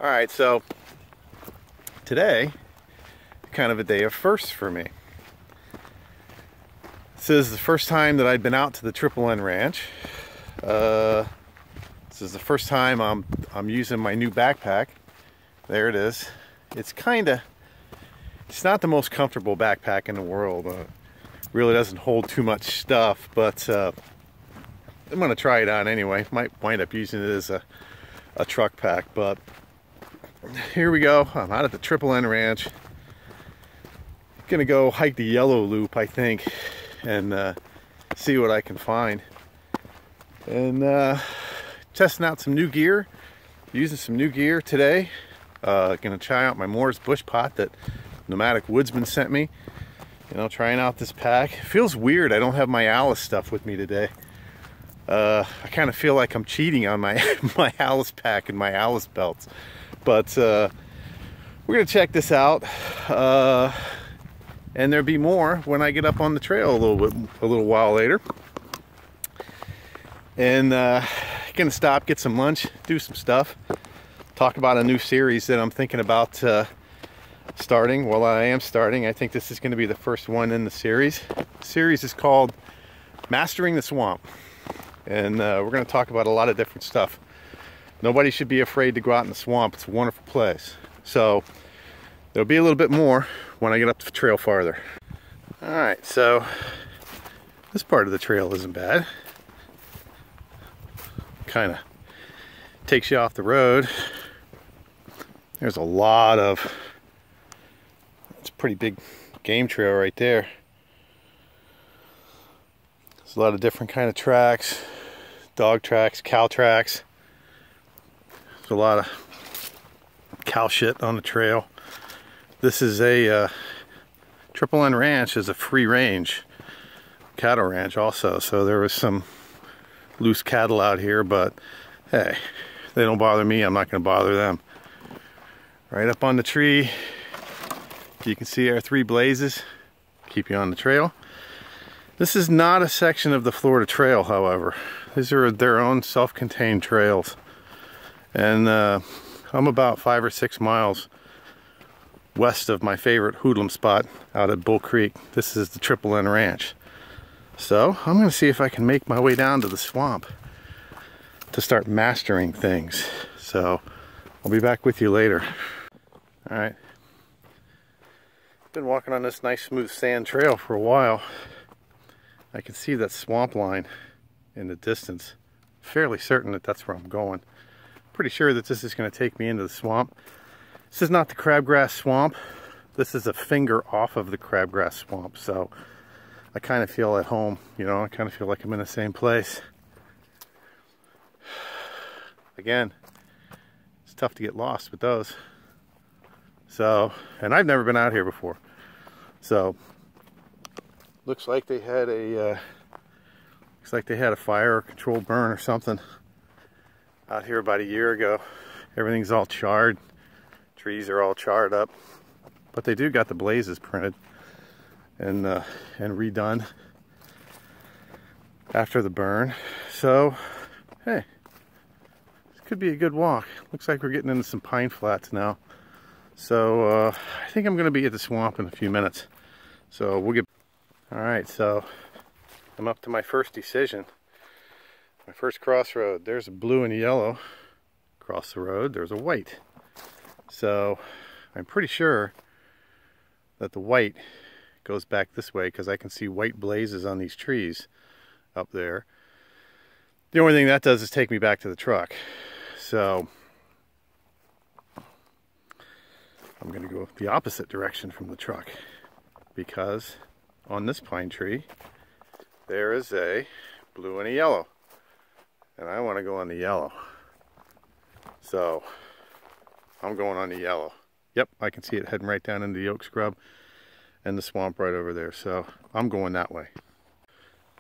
All right, so today, kind of a day of firsts for me. This is the first time that I've been out to the Triple N Ranch. This is the first time I'm using my new backpack. There it is. It's not the most comfortable backpack in the world. Really doesn't hold too much stuff, but I'm gonna try it on anyway. Might wind up using it as a truck pack, but here we go. I'm out at the Triple N Ranch. Gonna go hike the Yellow Loop, I think, and see what I can find. And testing out some new gear, using some new gear today. Gonna try out my Moore's Bush Pot that Nomadic Woodsman sent me. You know, trying out this pack. It feels weird I don't have my Alice stuff with me today. I kind of feel like I'm cheating on my my Alice pack and my Alice belts. But we're gonna check this out, and there'll be more when I get up on the trail a little while later. And gonna stop, get some lunch, do some stuff, talk about a new series that I'm thinking about starting. Well, I am starting. I think this is going to be the first one in the series. The series is called Mastering the Swamp, and we're going to talk about a lot of different stuff. Nobody should be afraid to go out in the swamp. It's a wonderful place. So there'll be a little bit more when I get up the trail farther. All right, so this part of the trail isn't bad. Kind of takes you off the road. There's a lot of, it's a pretty big game trail right there. There's a lot of different kind of tracks, dog tracks, cow tracks. There's a lot of cow shit on the trail. This is a Triple N Ranch is a free range cattle ranch also, so there was some loose cattle out here, but hey, they don't bother me. I'm not going to bother them. Right up on the tree, you can see our 3 blazes. Keep you on the trail. This is not a section of the Florida Trail, however. These are their own self-contained trails. And I'm about 5 or 6 miles west of my favorite hoodlum spot out at Bull Creek. This is the Triple N Ranch. So I'm going to see if I can make my way down to the swamp to start mastering things. So I'll be back with you later. All right. Been walking on this nice smooth sand trail for a while. I can see that swamp line in the distance. Fairly certain that that's where I'm going. Pretty sure that this is going to take me into the swamp. This is not the crabgrass swamp. This is a finger off of the crabgrass swamp. So I kind of feel at home, you know, I kind of feel like I'm in the same place. Again, it's tough to get lost with those. So, and I've never been out here before. So, looks like they had a fire or controlled burn or something out here about a year ago. Everything's all charred. Trees are all charred up. But they do got the blazes printed and redone after the burn. So, hey, this could be a good walk. Looks like we're getting into some pine flats now. So I think I'm going to be at the swamp in a few minutes. So we'll get. All right, so I'm up to my first decision. My first crossroad. There's a blue and a yellow. Across the road, there's a white. So I'm pretty sure that the white goes back this way because I can see white blazes on these trees up there. The only thing that does is take me back to the truck. So I'm going to go the opposite direction from the truck because on this pine tree there is a blue and a yellow, and I want to go on the yellow. So I'm going on the yellow. Yep, I can see it heading right down into the oak scrub and the swamp right over there. So I'm going that way.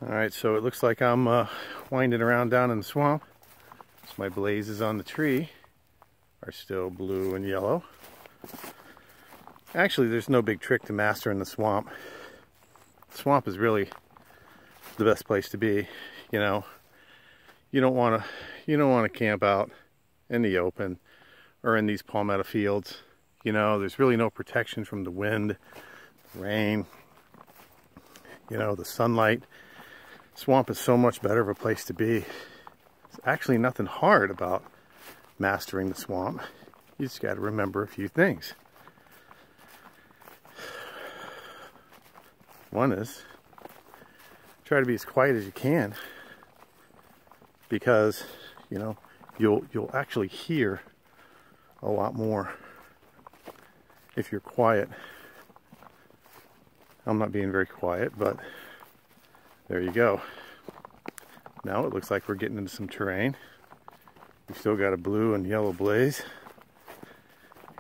Alright, so it looks like I'm winding around down in the swamp. So my blazes on the tree are still blue and yellow. Actually, there's no big trick to mastering the swamp. The swamp is really the best place to be. You know, you don't want to camp out in the open are in these palmetto fields. You know, there's really no protection from the wind, rain, you know, the sunlight. Swamp is so much better of a place to be. There's actually nothing hard about mastering the swamp. You just got to remember a few things. One is, try to be as quiet as you can, because, you know, you'll actually hear a lot more if you're quiet. I'm not being very quiet, but there you go. Now it looks like we're getting into some terrain. We've still got a blue and yellow blaze.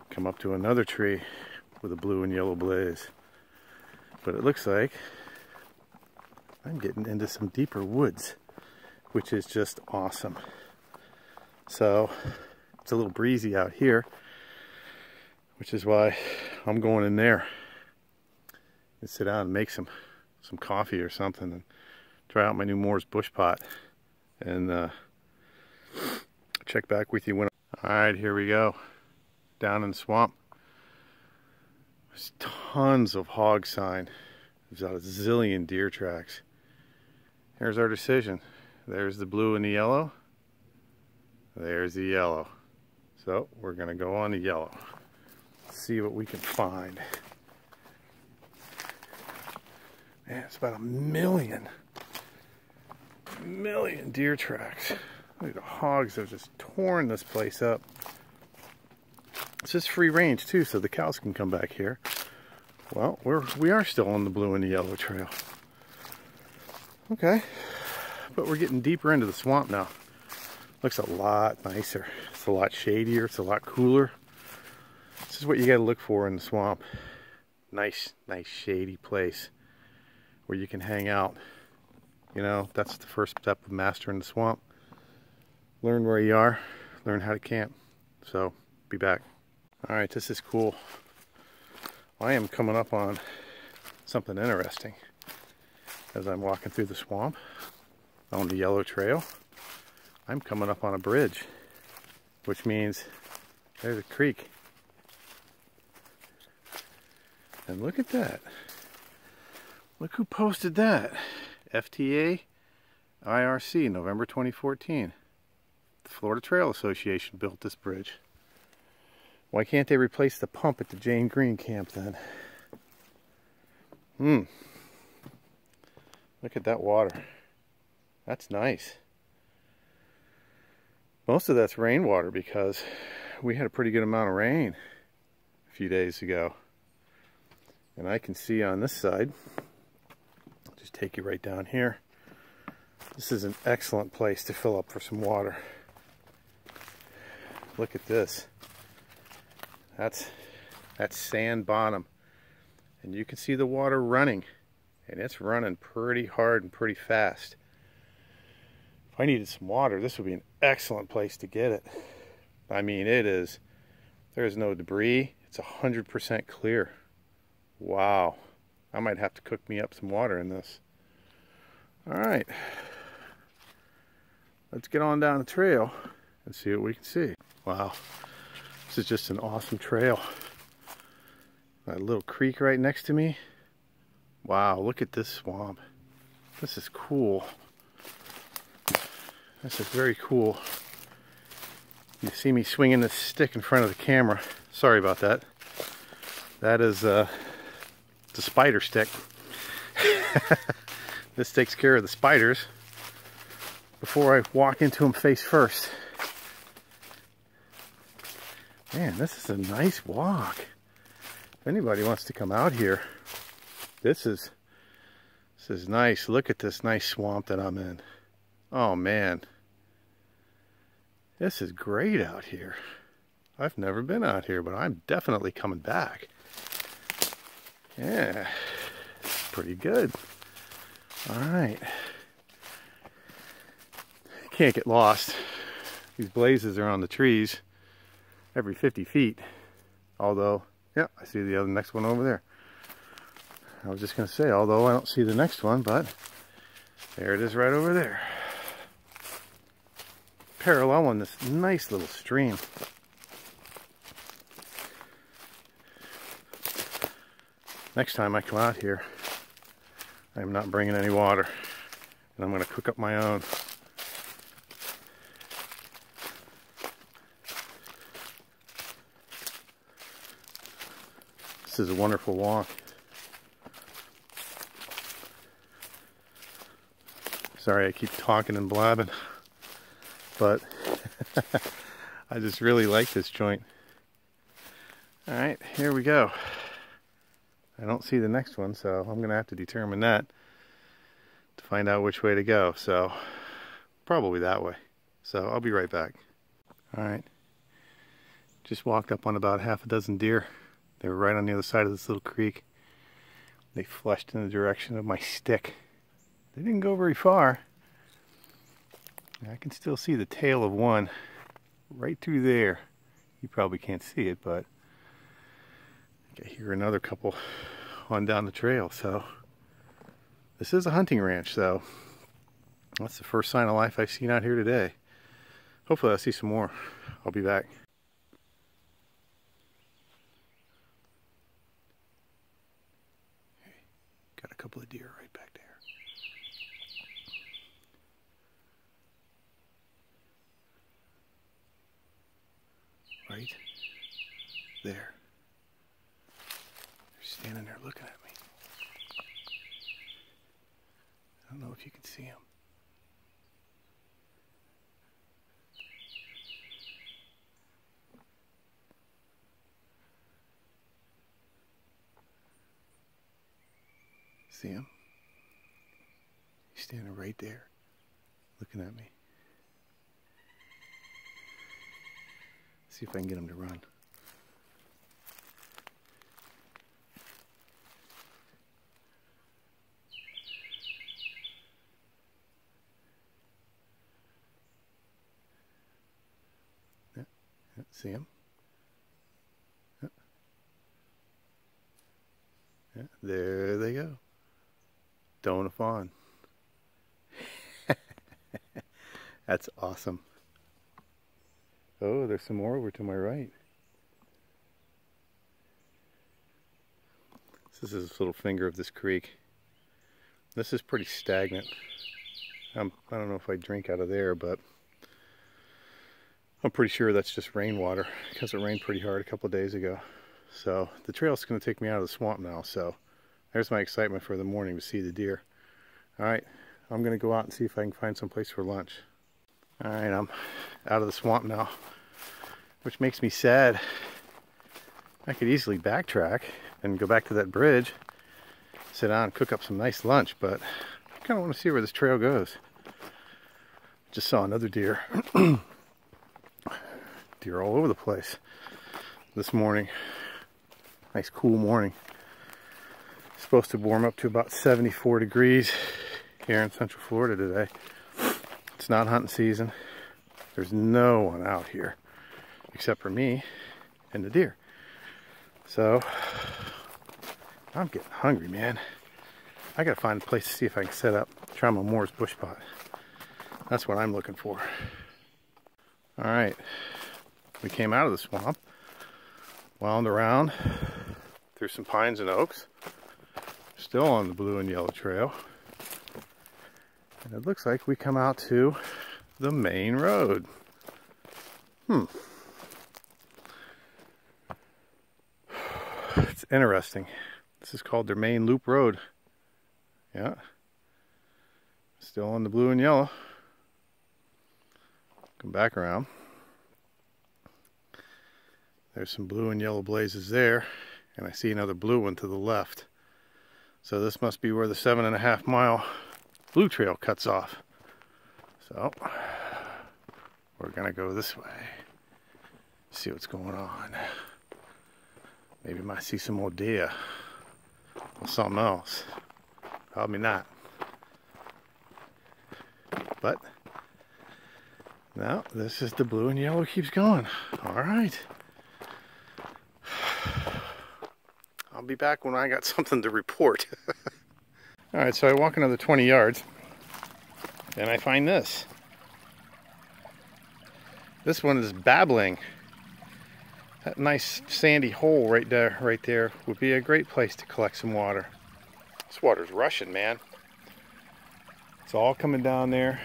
Come up to another tree with a blue and yellow blaze. But it looks like I'm getting into some deeper woods, which is just awesome. So it's a little breezy out here, which is why I'm going in there and sit down and make some coffee or something and try out my new Moore's Bush Pot, and check back with you when. Alright, here we go. Down in the swamp. There's tons of hog sign. There's about a zillion deer tracks. Here's our decision. There's the blue and the yellow. There's the yellow. So we're gonna go on the yellow. See what we can find. Man, it's about a million deer tracks. Look at the hogs that have just torn this place up. It's just free range too, so the cows can come back here. Well, we are still on the blue and the yellow trail. Okay, but we're getting deeper into the swamp now. Looks a lot nicer. It's a lot shadier. It's a lot cooler. This is what you got to look for in the swamp. Nice shady place where you can hang out. You know, that's the first step of mastering the swamp. Learn where you are. Learn how to camp. So, be back. Alright, this is cool. I am coming up on something interesting as I'm walking through the swamp on the yellow trail. I'm coming up on a bridge, which means there's a creek. And look at that. Look who posted that. FTA IRC, November 2014. The Florida Trail Association built this bridge. Why can't they replace the pump at the Jane Green camp then? Look at that water. That's nice. Most of that's rainwater because we had a pretty good amount of rain a few days ago. And I can see on this side, I'll just take you right down here. This is an excellent place to fill up for some water. Look at this. That's sand bottom. And you can see the water running. And it's running pretty hard and pretty fast. If I needed some water, this would be an excellent place to get it. I mean, there's no debris. It's 100% clear. Wow. I might have to cook me up some water in this. Alright. Let's get on down the trail and see what we can see. Wow. This is just an awesome trail. That little creek right next to me. Wow, look at this swamp. This is cool. This is very cool. You see me swinging this stick in front of the camera. Sorry about that. That is the spider stick. This takes care of the spiders before I walk into them face first. Man, this is a nice walk. If anybody wants to come out here, this is nice. Look at this nice swamp that I'm in. Oh man, this is great out here. I've never been out here, but I'm definitely coming back. Yeah, pretty good. All right. Can't get lost. These blazes are on the trees every 50 feet. Although, yeah, I see the next one over there. I was just going to say, although I don't see the next one, but there it is right over there. Paralleling this nice little stream. Next time I come out here, I'm not bringing any water, and I'm going to cook up my own. This is a wonderful walk. Sorry I keep talking and blabbing, but I just really like this joint. Alright, here we go. I don't see the next one, so I'm going to have to determine that to find out which way to go. So, probably that way. So, I'll be right back. Alright, just walked up on about half a dozen deer. They were right on the other side of this little creek. They flushed in the direction of my stick. They didn't go very far. I can still see the tail of one right through there. You probably can't see it, but I hear another couple on down the trail. So this is a hunting ranch, so that's the first sign of life I've seen out here today. Hopefully I'll see some more. I'll be back. Okay, got a couple of deer right back there. Right there. They're standing there looking at me. I don't know if you can see them. See him? He's standing right there looking at me. See if I can get him to run. Yeah, see him? Yeah, there they go. Doe and a fawn. That's awesome. Oh, there's some more over to my right. This is this little finger of this creek. This is pretty stagnant. I don't know if I drink out of there, but I'm pretty sure that's just rainwater because it rained pretty hard a couple of days ago. So the trail's going to take me out of the swamp now. So there's my excitement for the morning to see the deer. All right, I'm going to go out and see if I can find some place for lunch. All right, I'm out of the swamp now, which makes me sad. I could easily backtrack and go back to that bridge, sit down and cook up some nice lunch, but I kind of want to see where this trail goes. Just saw another deer. Deer all over the place this morning. Nice cool morning. It's supposed to warm up to about 74 degrees here in Central Florida today. It's not hunting season. There's no one out here except for me and the deer. So I'm getting hungry, man. I gotta find a place to see if I can set up, try my Moore's bush pot. That's what I'm looking for. All right, we came out of the swamp, wound around through some pines and oaks, still on the blue and yellow trail. And it looks like we come out to the main road. It's interesting. This is called their main loop road. Yeah. Still on the blue and yellow. Come back around. There's some blue and yellow blazes there. And I see another blue one to the left. So this must be where the 7.5 mile blue trail cuts off. So we're gonna go this way. See what's going on. Maybe might see some more deer or something else. Probably not. But now this is the blue and yellow keeps going. All right. I'll be back when I got something to report. All right, so I walk another 20 yards and I find this. This one is babbling. That nice sandy hole right there would be a great place to collect some water. This water's rushing, man. It's all coming down there,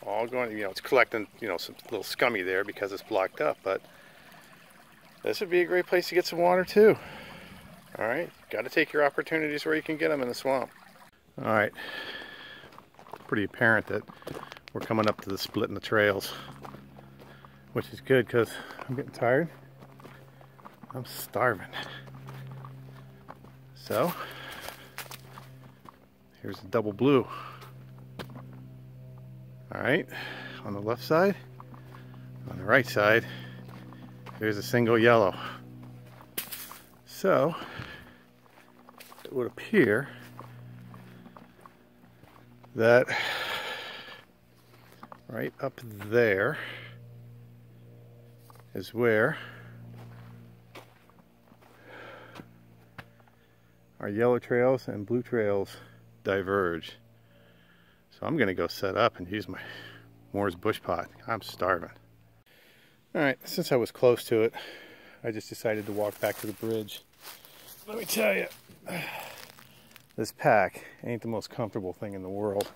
all going, it's collecting, some little scummy there because it's blocked up, but this would be a great place to get some water too. All right, got to take your opportunities where you can get them in the swamp. All right, pretty apparent that we're coming up to the split in the trails, which is good because I'm getting tired. I'm starving. So, here's a double blue. All right, on the left side. On the right side, there's a single yellow. So, it would appear that right up there is where our yellow trails and blue trails diverge. So I'm gonna go set up and use my Moore's bush pot. I'm starving. All right, since I was close to it, I just decided to walk back to the bridge. Let me tell you, this pack ain't the most comfortable thing in the world.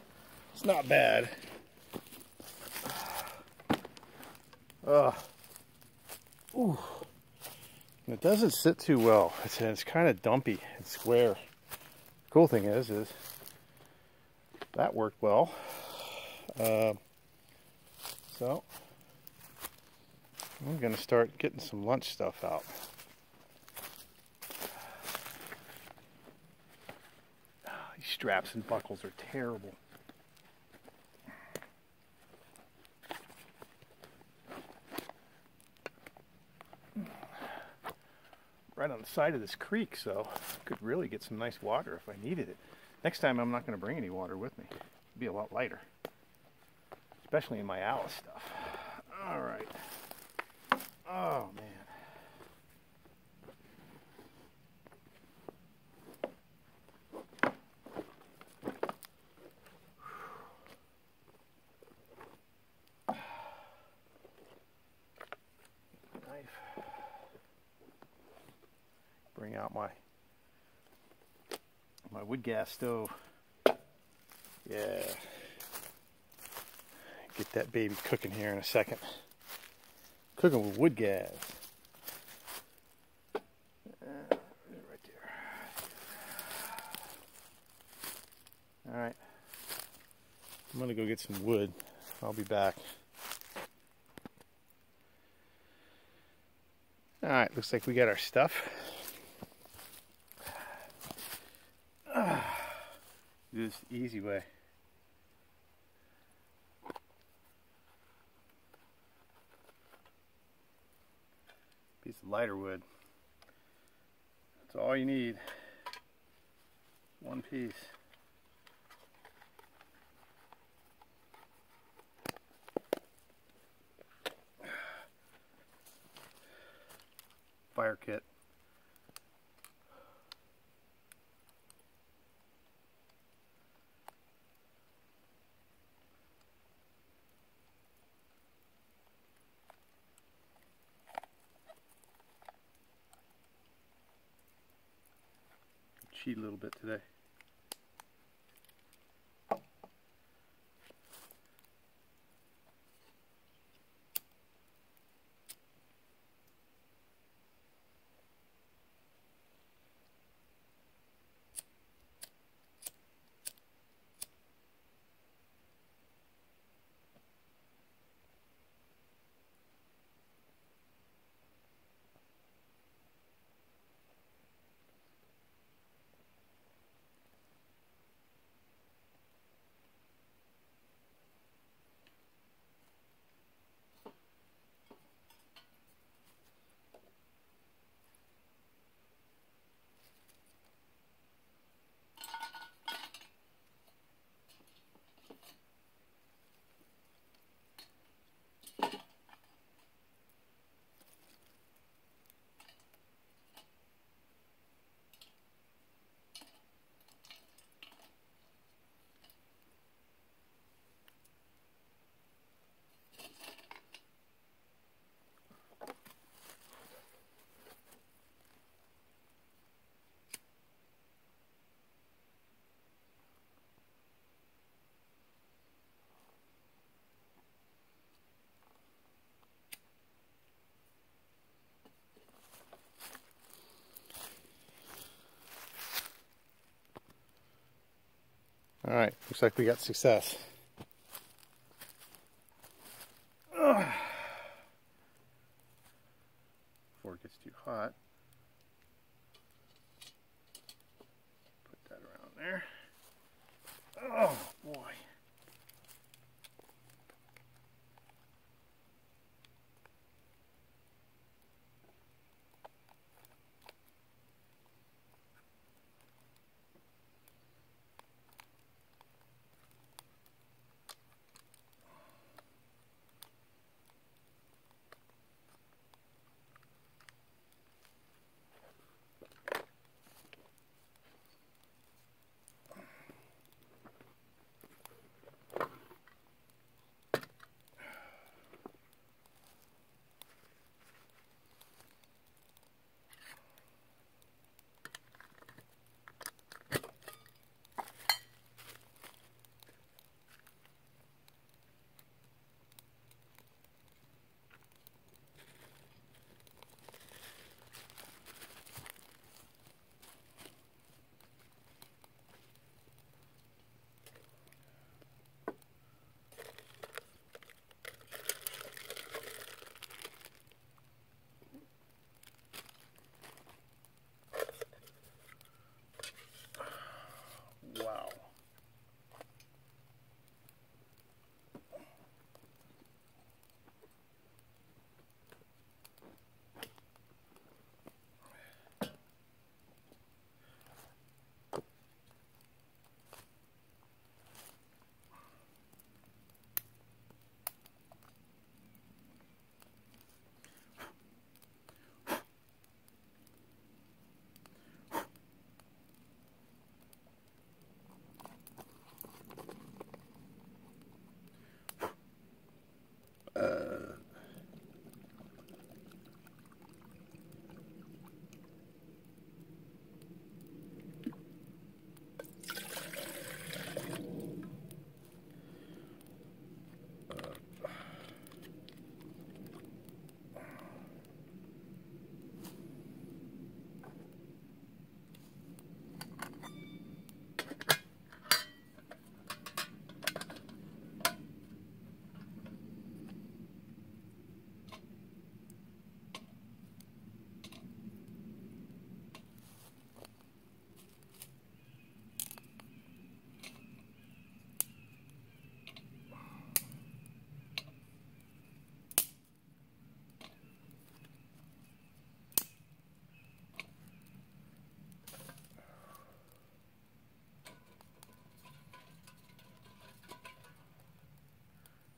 It's not bad. Ooh. It doesn't sit too well. It's kind of dumpy and square. The cool thing is that worked well. So I'm gonna start getting some lunch stuff out. These straps and buckles are terrible. Right on the side of this creek, so I could really get some nice water if I needed it. Next time I'm not going to bring any water with me. It'll be a lot lighter, especially in my Alice stuff. All right. Oh man. Knife. Bring out my wood gas stove. Yeah. Get that baby cooking here in a second. Cooking with wood gas. Right there. All right. I'm gonna go get some wood. I'll be back. All right, looks like we got our stuff. This is the easy way. Piece of lighter wood. That's all you need. One piece. Fire kit. Cheat a little bit today. All right, looks like we got success. Ugh. Before it gets too hot, put that around there. Oh boy. Wow.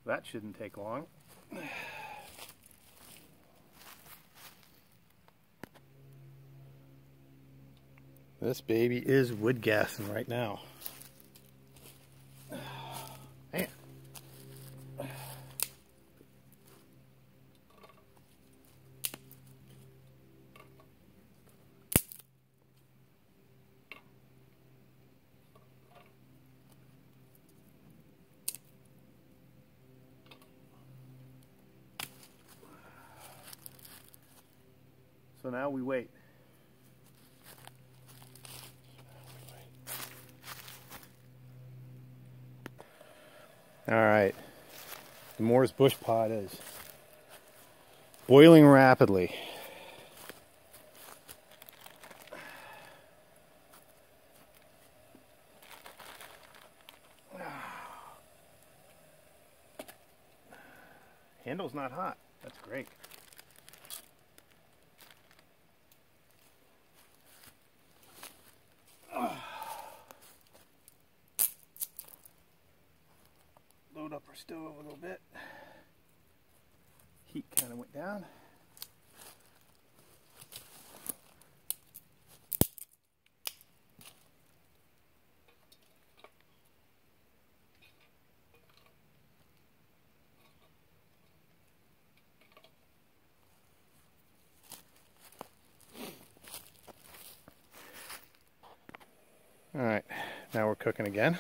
That shouldn't take long. This baby is wood gassing right now. Man. So now we wait. All right, the Moore's bush pot is boiling rapidly. Handle's not hot. That's great. Load up our stove a little bit. Heat kind of went down. All right, now we're cooking again.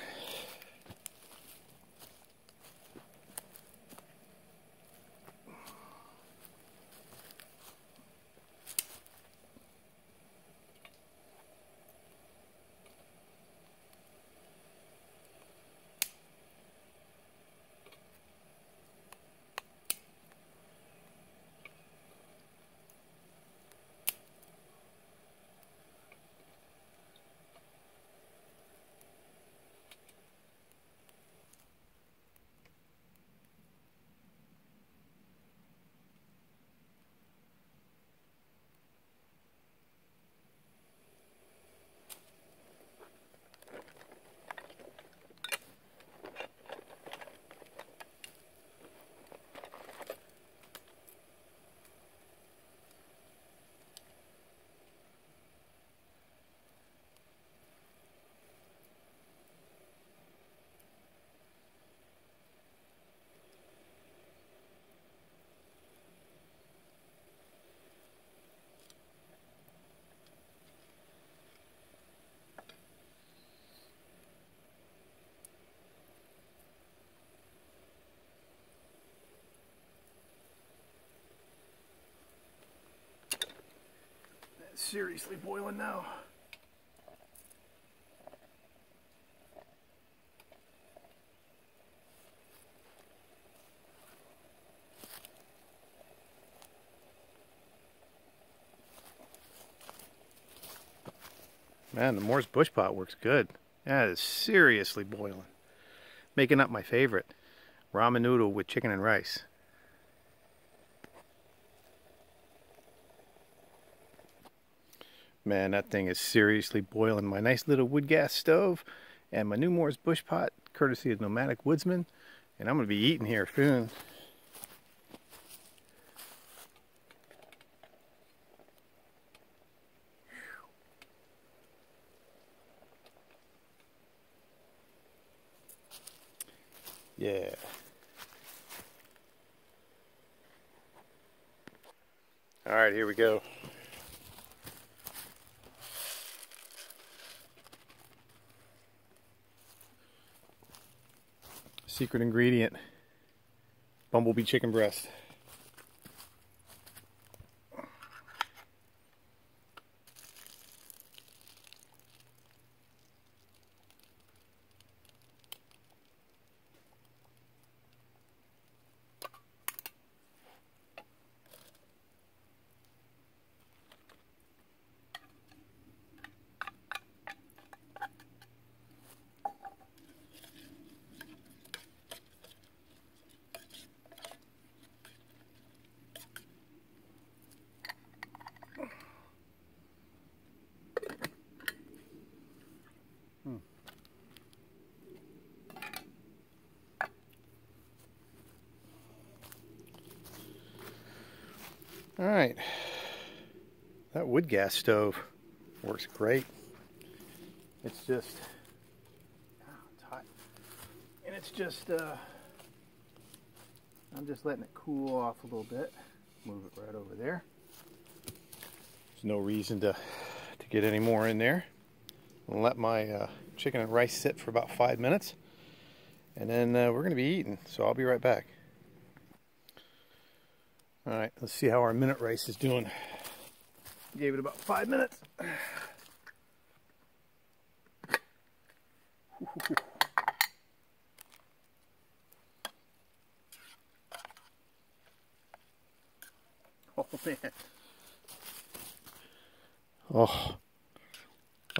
seriously boiling now. Man, the Moore's Bush Pot works good. That is seriously boiling. Making up my favorite, ramen noodle with chicken and rice. Man, that thing is seriously boiling. My nice little wood gas stove and my new Moore's Bush Pot, courtesy of Nomadic Woodsman. And I'm going to be eating here soon. Yeah. All right, here we go. Secret ingredient, bumblebee chicken breast. All right, that wood gas stove works great. It's just, it's hot, and it's just, I'm just letting it cool off a little bit. Move it right over there. There's no reason to get any more in there. I'll let my chicken and rice sit for about 5 minutes, and then we're going to be eating, so I'll be right back. All right, let's see how our minute rice is doing. Gave it about 5 minutes. Oh man.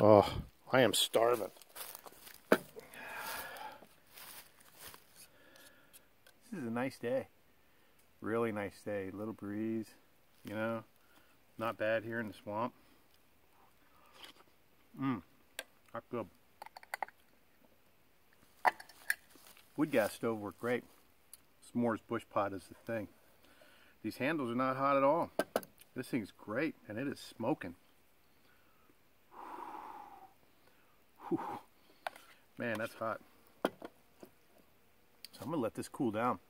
Oh, I am starving. This is a nice day. Really nice day. Little breeze, you know. Not bad here in the swamp. Not good. Wood gas stove worked great. Moore's Bush Pot is the thing. These handles are not hot at all. This thing's great, and it is smoking. Whew. Man, that's hot. So I'm gonna let this cool down.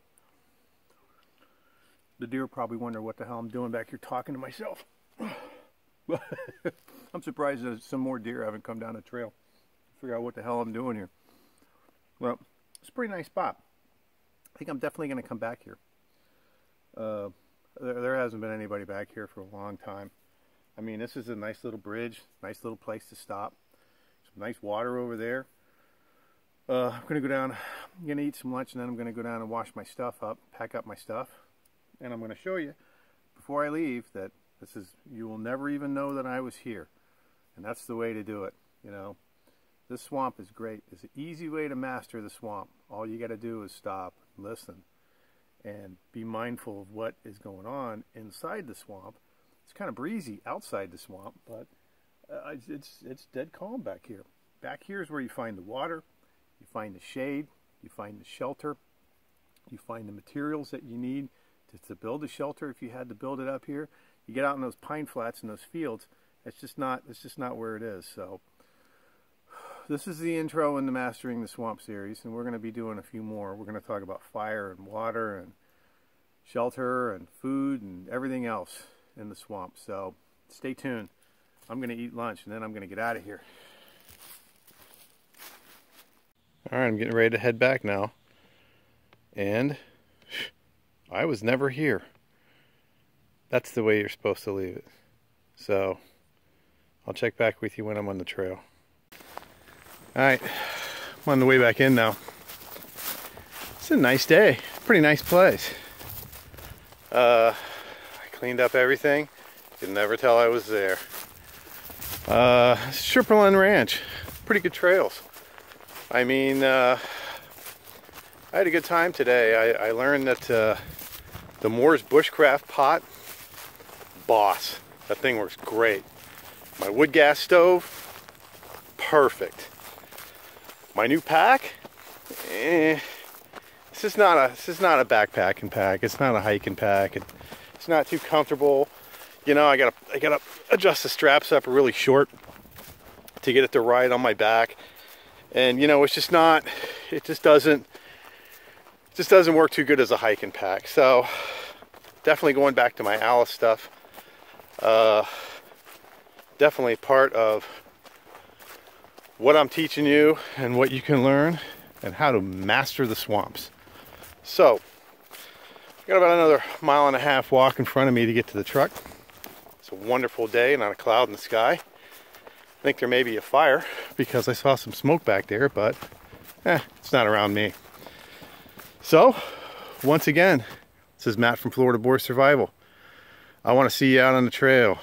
The deer probably wonder what the hell I'm doing back here talking to myself. I'm surprised that some more deer haven't come down the trail. Figure out what the hell I'm doing here. Well, it's a pretty nice spot. I think I'm definitely going to come back here. There hasn't been anybody back here for a long time. I mean, this is a nice little bridge, nice little place to stop. Some nice water over there. I'm going to go down, I'm going to eat some lunch, and then I'm going to go down and wash my stuff up, pack up my stuff. And I'm going to show you, before I leave, that this is, you will never even know that I was here. And that's the way to do it, you know. This swamp is great. It's an easy way to master the swamp. All you got to do is stop, listen, and be mindful of what is going on inside the swamp. It's kind of breezy outside the swamp, but it's dead calm back here. Back here is where you find the water, you find the shade, you find the shelter, you find the materials that you need to build a shelter. If you had to build it up here, you get out in those pine flats and those fields, it's just not where it is. So this is the intro into Mastering the Swamp series, and we're going to be doing a few more. We're going to talk about fire and water and shelter and food and everything else in the swamp. So stay tuned. I'm going to eat lunch, and then I'm going to get out of here. All right, I'm getting ready to head back now, and I was never here. That's the way you're supposed to leave it. So I'll check back with you when I'm on the trail. Alright, I'm on the way back in now. It's a nice day, pretty nice place. I cleaned up everything. You could never tell I was there. Tripple Ranch, pretty good trails. I mean, I had a good time today. I learned that the Moore's Bushcraft pot, boss. That thing works great. My wood gas stove, perfect. My new pack, this is not a backpacking pack. It's not a hiking pack. It's not too comfortable. You know, I gotta adjust the straps up really short to get it to ride on my back. And you know, it's just not. It just doesn't work too good as a hiking pack. So definitely going back to my Alice stuff. Definitely part of what I'm teaching you and what you can learn and how to master the swamps. So, got about another 1.5 mile walk in front of me to get to the truck. It's a wonderful day, not a cloud in the sky. I think there may be a fire because I saw some smoke back there, but it's not around me. So, once again, this is Matt from Florida Boar Survival. I want to see you out on the trail.